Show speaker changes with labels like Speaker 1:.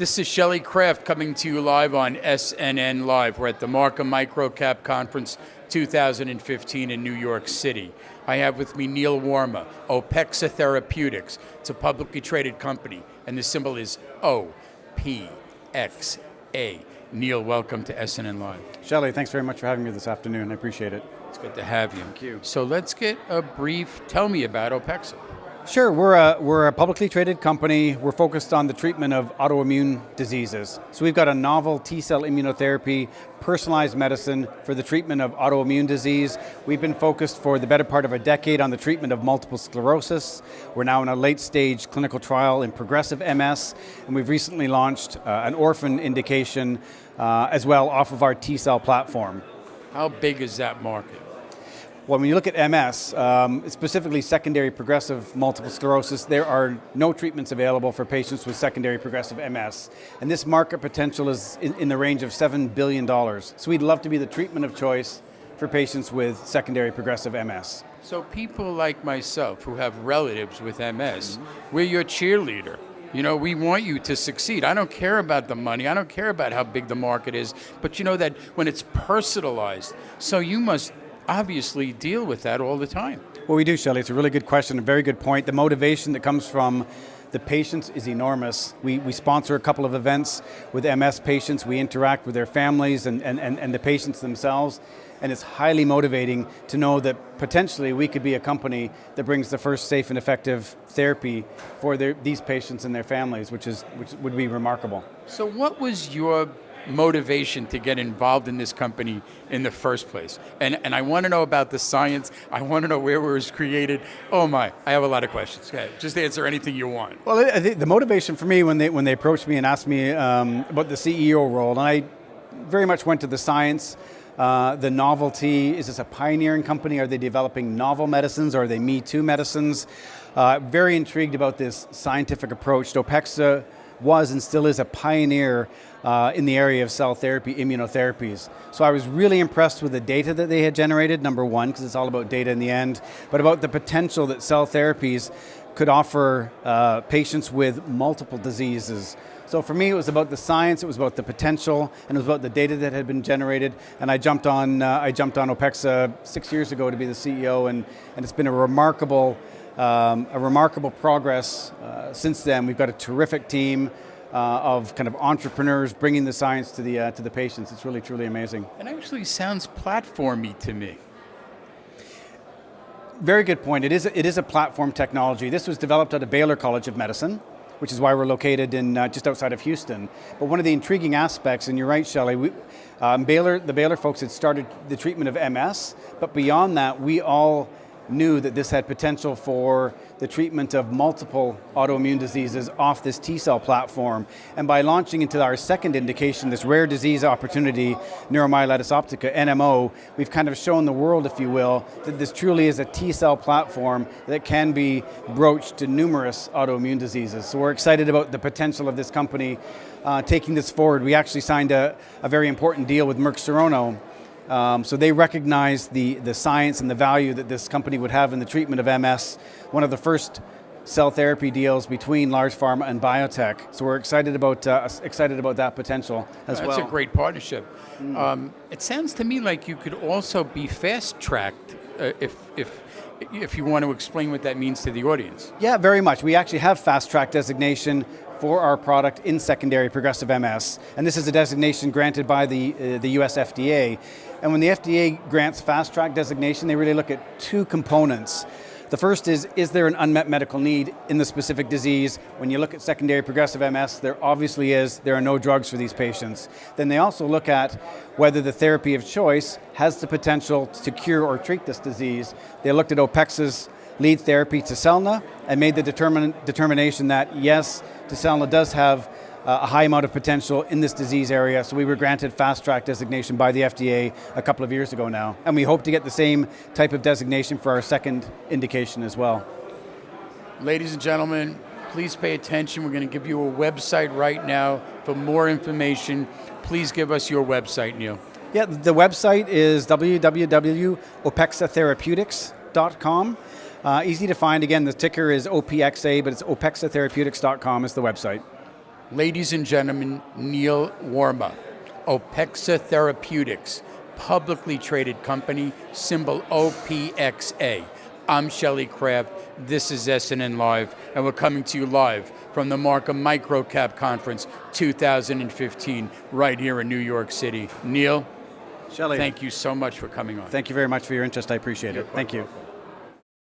Speaker 1: This is Shelley Kraft coming to you live on SNNLive. We're at the Marcum MicroCap Conference 2015 in New York City. I have with me Neil Warma, Opexa Therapeutics. It's a publicly traded company, and the symbol is OPXA. Neil, welcome to SNNLive.
Speaker 2: Shelley, thanks very much for having me this afternoon. I appreciate it.
Speaker 1: It's good to have you.
Speaker 2: Thank you.
Speaker 1: So let's get a brief, tell me about Opexa.
Speaker 2: Sure, we're a publicly traded company. We're focused on the treatment of autoimmune diseases. So we've got a novel T-cell immunotherapy, personalized medicine for the treatment of autoimmune disease. We've been focused for the better part of a decade on the treatment of multiple sclerosis. We're now in a late stage clinical trial in progressive MS, and we've recently launched an orphan indication as well off of our T-cell platform.
Speaker 1: How big is that market?
Speaker 2: Well, when you look at MS, specifically secondary progressive multiple sclerosis, there are no treatments available for patients with secondary progressive MS. And this market potential is in the range of $7 billion. So we'd love to be the treatment of choice for patients with secondary progressive MS.
Speaker 1: So people like myself who have relatives with MS, we're your cheerleader. You know, we want you to succeed. I don't care about the money. I don't care about how big the market is. But you know that when it's personalized, so you must obviously deal with that all the time.
Speaker 2: Well, we do, Shelley. It's a really good question, a very good point. The motivation that comes from the patients is enormous. We sponsor a couple of events with MS patients. We interact with their families and the patients themselves. And it's highly motivating to know that potentially we could be a company that brings the first safe and effective therapy for these patients and their families, which would be remarkable.
Speaker 1: So what was your motivation to get involved in this company in the first place? And I want to know about the science. I want to know where it was created. Oh my, I have a lot of questions. Okay, just answer anything you want.
Speaker 2: Well, I think the motivation for me when they approached me and asked me about the CEO role, and I very much went to the science, the novelty. Is this a pioneering company? Are they developing novel medicines? Are they Me Too medicines? Very intrigued about this scientific approach. Opexa was and still is a pioneer in the area of cell therapy, immunotherapies. So I was really impressed with the data that they had generated, number one, because it's all about data in the end, but about the potential that cell therapies could offer patients with multiple diseases. So for me, it was about the science, it was about the potential, and it was about the data that had been generated. And I jumped on Opexa 6 years ago to be the CEO, and it's been a remarkable progress since then. We've got a terrific team of kind of entrepreneurs bringing the science to the patients. It's really, truly amazing.
Speaker 1: It actually sounds platformy to me.
Speaker 2: Very good point. It is a platform technology. This was developed at the Baylor College of Medicine, which is why we're located in just outside of Houston. But one of the intriguing aspects, and you're right, Shelley, the Baylor folks had started the treatment of MS, but beyond that, we all knew that this had potential for the treatment of multiple autoimmune diseases off this T-cell platform. And by launching into our second indication, this rare disease opportunity, neuromyelitis optica, NMO, we've kind of shown the world, if you will, that this truly is a T-cell platform that can be broached to numerous autoimmune diseases. So we're excited about the potential of this company taking this forward. We actually signed a very important deal with Merck Serono. So they recognize the science and the value that this company would have in the treatment of MS, one of the first cell therapy deals between large pharma and biotech. So we're excited about that potential as well.
Speaker 1: That's a great partnership. It sounds to me like you could also be fast-tracked if you want to explain what that means to the audience.
Speaker 2: Yeah, very much. We actually have fast-track designation for our product in secondary progressive MS. And this is a designation granted by the US FDA. And when the FDA grants fast track designation, they really look at two components. The first is there an unmet medical need in the specific disease? When you look at secondary progressive MS, there obviously is. There are no drugs for these patients. Then they also look at whether the therapy of choice has the potential to cure or treat this disease. They looked at Opexa's lead therapy, Tecelna, and made the determination that yes, Tecelna does have a high amount of potential in this disease area, so we were granted fast track designation by the FDA a couple of years ago now. And we hope to get the same type of designation for our second indication as well.
Speaker 1: Ladies and gentlemen, please pay attention. We're going to give you a website right now for more information. Please give us your website, Neil.
Speaker 2: Yeah, the website is www.opexatherapeutics.com. Easy to find. Again, the ticker is OPXA, but it's opexatherapeutics.com is the website.
Speaker 1: Ladies and gentlemen, Neil Warma, Opexa Therapeutics, publicly traded company, symbol OPXA. I'm Shelley Kraft. This is SNNLive, and we're coming to you live from the Marcum MicroCap Conference 2015, right here in New York City. Neil,
Speaker 2: Shelley,
Speaker 1: thank you so much for coming on.
Speaker 2: thank you very much for your interest. I appreciate it. Thank you.